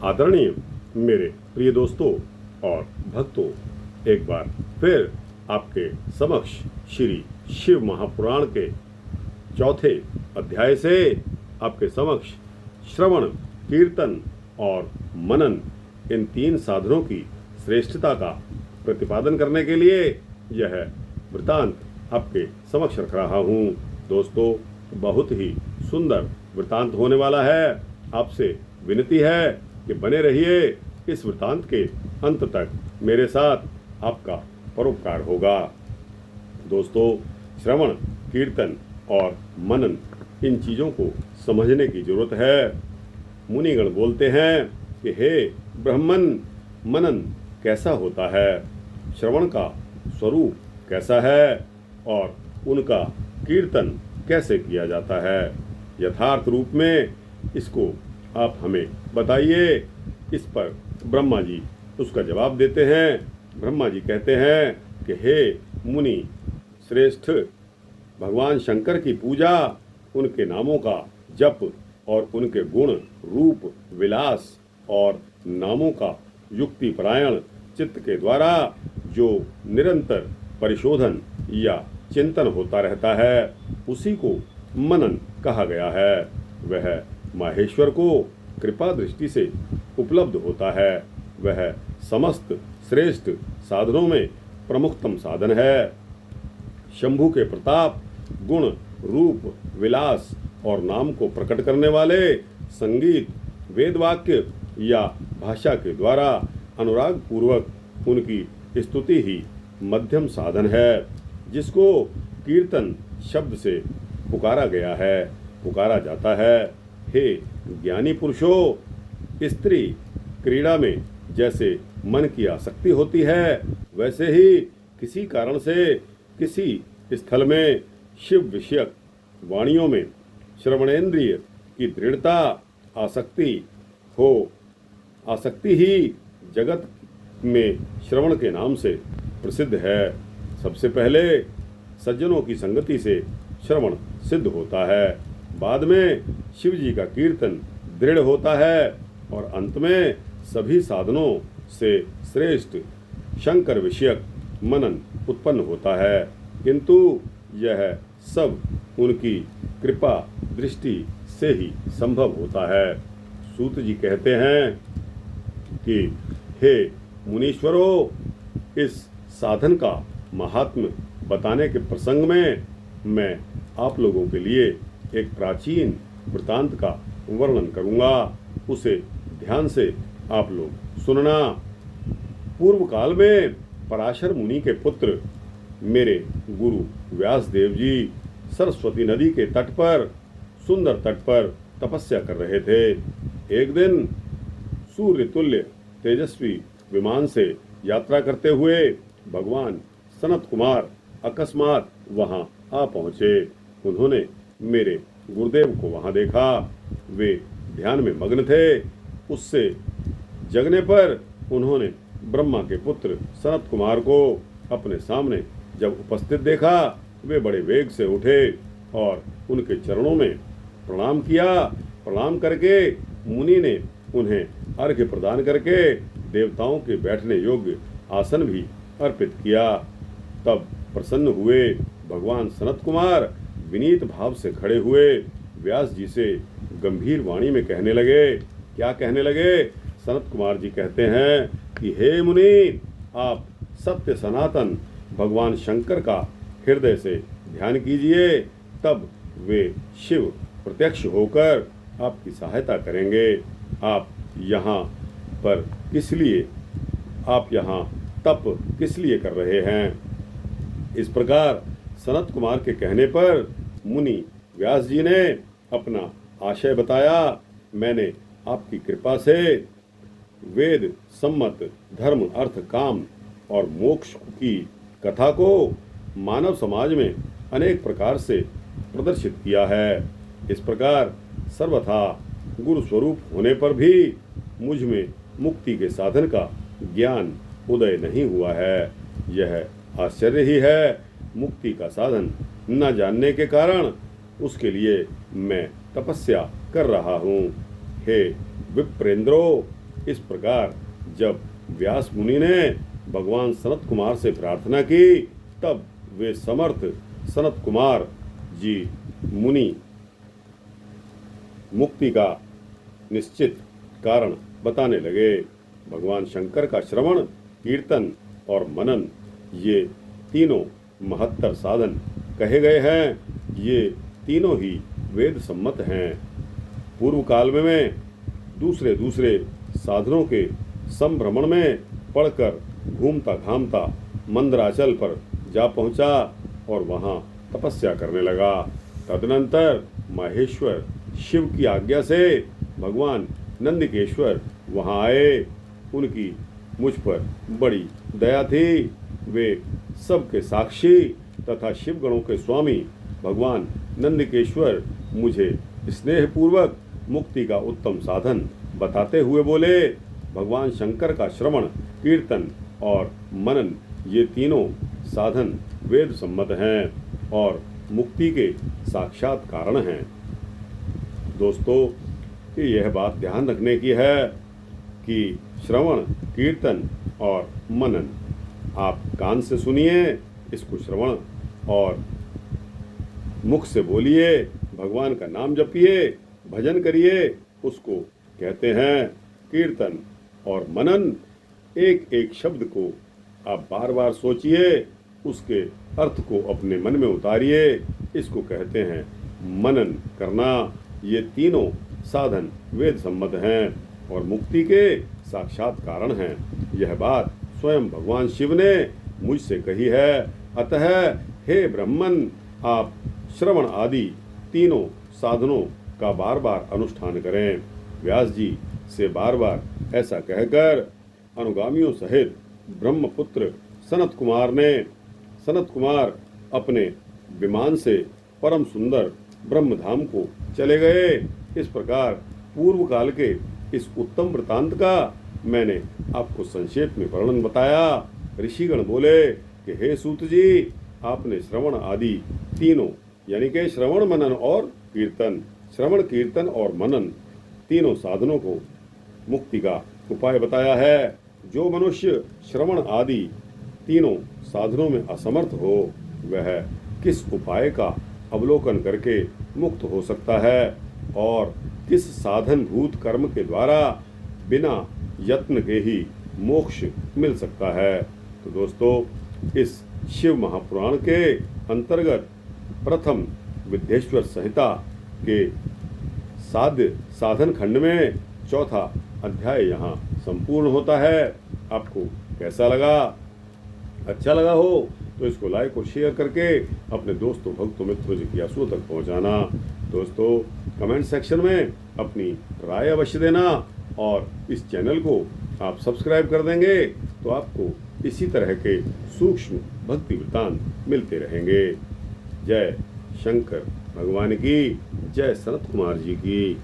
आदरणीय मेरे प्रिय दोस्तों और भक्तों, एक बार फिर आपके समक्ष श्री शिव महापुराण के चौथे अध्याय से आपके समक्ष श्रवण, कीर्तन और मनन इन तीन साधनों की श्रेष्ठता का प्रतिपादन करने के लिए यह वृतांत आपके समक्ष रख रहा हूँ। दोस्तों, बहुत ही सुंदर वृतांत होने वाला है। आपसे विनती है कि बने रहिए, इस वृतांत के अंत तक मेरे साथ आपका परोपकार होगा। दोस्तों, श्रवण, कीर्तन और मनन इन चीज़ों को समझने की जरूरत है। मुनिगण बोलते हैं कि हे ब्राह्मण, मनन कैसा होता है, श्रवण का स्वरूप कैसा है और उनका कीर्तन कैसे किया जाता है, यथार्थ रूप में इसको आप हमें बताइए। इस पर ब्रह्मा जी उसका जवाब देते हैं। ब्रह्मा जी कहते हैं कि हे मुनि श्रेष्ठ, भगवान शंकर की पूजा, उनके नामों का जप और उनके गुण, रूप, विलास और नामों का युक्तिपरायण चित्त के द्वारा जो निरंतर परिशोधन या चिंतन होता रहता है, उसी को मनन कहा गया है। वह माहेश्वर को कृपा दृष्टि से उपलब्ध होता है। वह समस्त श्रेष्ठ साधनों में प्रमुखतम साधन है। शंभु के प्रताप, गुण, रूप, विलास और नाम को प्रकट करने वाले संगीत, वेद वाक्य या भाषा के द्वारा अनुराग पूर्वक उनकी स्तुति ही मध्यम साधन है, जिसको कीर्तन शब्द से पुकारा गया है, पुकारा जाता है। हे ज्ञानी पुरुषों, स्त्री क्रीड़ा में जैसे मन की आसक्ति होती है, वैसे ही किसी कारण से किसी स्थल में शिव विषयक वाणियों में श्रवणेन्द्रिय की दृढ़ता, आसक्ति ही जगत में श्रवण के नाम से प्रसिद्ध है। सबसे पहले सज्जनों की संगति से श्रवण सिद्ध होता है, बाद में शिव जी का कीर्तन दृढ़ होता है और अंत में सभी साधनों से श्रेष्ठ शंकर विषयक मनन उत्पन्न होता है। किंतु यह सब उनकी कृपा दृष्टि से ही संभव होता है। सूत जी कहते हैं कि हे मुनीश्वरों, इस साधन का महात्म्य बताने के प्रसंग में मैं आप लोगों के लिए एक प्राचीन वृतांत का वर्णन करूंगा। उसे ध्यान से आप लोग सुनना। पूर्व काल में पराशर मुनि के पुत्र मेरे गुरु व्यासदेव जी सरस्वती नदी के तट पर, सुंदर तट पर तपस्या कर रहे थे। एक दिन सूर्य तुल्य तेजस्वी विमान से यात्रा करते हुए भगवान सनत कुमार अकस्मात वहां आ पहुंचे। उन्होंने मेरे गुरुदेव को वहां देखा। वे ध्यान में मग्न थे। उससे जगने पर उन्होंने ब्रह्मा के पुत्र सनत कुमार को अपने सामने जब उपस्थित देखा, वे बड़े वेग से उठे और उनके चरणों में प्रणाम किया। प्रणाम करके मुनि ने उन्हें अर्घ्य प्रदान करके देवताओं के बैठने योग्य आसन भी अर्पित किया। तब प्रसन्न हुए भगवान सनत कुमार विनीत भाव से खड़े हुए व्यास जी से गंभीर वाणी में कहने लगे। क्या कहने लगे? सनत कुमार जी कहते हैं कि हे मुनि, आप सत्य सनातन भगवान शंकर का हृदय से ध्यान कीजिए, तब वे शिव प्रत्यक्ष होकर आपकी सहायता करेंगे। आप यहाँ तप किस लिए कर रहे हैं? इस प्रकार सनत कुमार के कहने पर मुनि व्यास जी ने अपना आशय बताया। मैंने आपकी कृपा से वेद सम्मत धर्म, अर्थ, काम और मोक्ष की कथा को मानव समाज में अनेक प्रकार से प्रदर्शित किया है। इस प्रकार सर्वथा गुरु स्वरूप होने पर भी मुझ में मुक्ति के साधन का ज्ञान उदय नहीं हुआ है। यह आश्चर्य ही है। मुक्ति का साधन न जानने के कारण उसके लिए मैं तपस्या कर रहा हूँ। हे विप्रेंद्रो, इस प्रकार जब व्यास मुनि ने भगवान सनत कुमार से प्रार्थना की, तब वे समर्थ सनत कुमार जी मुनि मुक्ति का निश्चित कारण बताने लगे। भगवान शंकर का श्रवण, कीर्तन और मनन, ये तीनों महत्तर साधन कहे गए हैं। ये तीनों ही वेद सम्मत हैं। पूर्व काल में दूसरे दूसरे साधनों के संभ्रमण में पढ़कर घूमता घामता मंदराचल पर जा पहुंचा और वहां तपस्या करने लगा। तदनंतर महेश्वर शिव की आज्ञा से भगवान नंदिकेश्वर वहां आए। उनकी मुझ पर बड़ी दया थी। वे सबके साक्षी तथा शिवगणों के स्वामी भगवान नंदिकेश्वर मुझे स्नेहपूर्वक मुक्ति का उत्तम साधन बताते हुए बोले, भगवान शंकर का श्रवण, कीर्तन और मनन, ये तीनों साधन वेद सम्मत हैं और मुक्ति के साक्षात कारण हैं। दोस्तों, यह बात ध्यान रखने की है कि श्रवण, कीर्तन और मनन आप कान से सुनिए, इसको श्रवण, और मुख से बोलिए, भगवान का नाम जपिए, भजन करिए, उसको कहते हैं कीर्तन। और मनन, एक एक शब्द को आप बार बार सोचिए, उसके अर्थ को अपने मन में उतारिए, इसको कहते हैं मनन करना। ये तीनों साधन वेद सम्मत हैं और मुक्ति के साक्षात कारण हैं। यह बात स्वयं भगवान शिव ने मुझसे कही है। अतः हे ब्राह्मण, आप श्रवण आदि तीनों साधनों का बार बार अनुष्ठान करें। व्यास जी से बार बार ऐसा कहकर अनुगामियों सहित ब्रह्मपुत्र सनत कुमार अपने विमान से परम सुंदर ब्रह्मधाम को चले गए। इस प्रकार पूर्व काल के इस उत्तम वृतांत का मैंने आपको संक्षेप में वर्णन बताया। ऋषिगण बोले कि हे सूत जी, आपने श्रवण आदि तीनों, यानी कि श्रवण, मनन और कीर्तन, श्रवण, कीर्तन और मनन तीनों साधनों को मुक्ति का उपाय बताया है। जो मनुष्य श्रवण आदि तीनों साधनों में असमर्थ हो, वह किस उपाय का अवलोकन करके मुक्त हो सकता है और किस साधन भूत कर्म के द्वारा बिना यत्न के ही मोक्ष मिल सकता है। तो दोस्तों, इस शिव महापुराण के अंतर्गत प्रथम विद्येश्वर संहिता के साधन खंड में चौथा अध्याय यहाँ संपूर्ण होता है। आपको कैसा लगा? अच्छा लगा हो तो इसको लाइक और शेयर करके अपने दोस्तों, भक्तों, मित्रों, जिज्ञासुओं तक पहुँचाना। दोस्तों, कमेंट सेक्शन में अपनी राय अवश्य देना और इस चैनल को आप सब्सक्राइब कर देंगे तो आपको इसी तरह के सूक्ष्म भक्ति वृत्तांत मिलते रहेंगे। जय शंकर भगवान की, जय सनत कुमार जी की।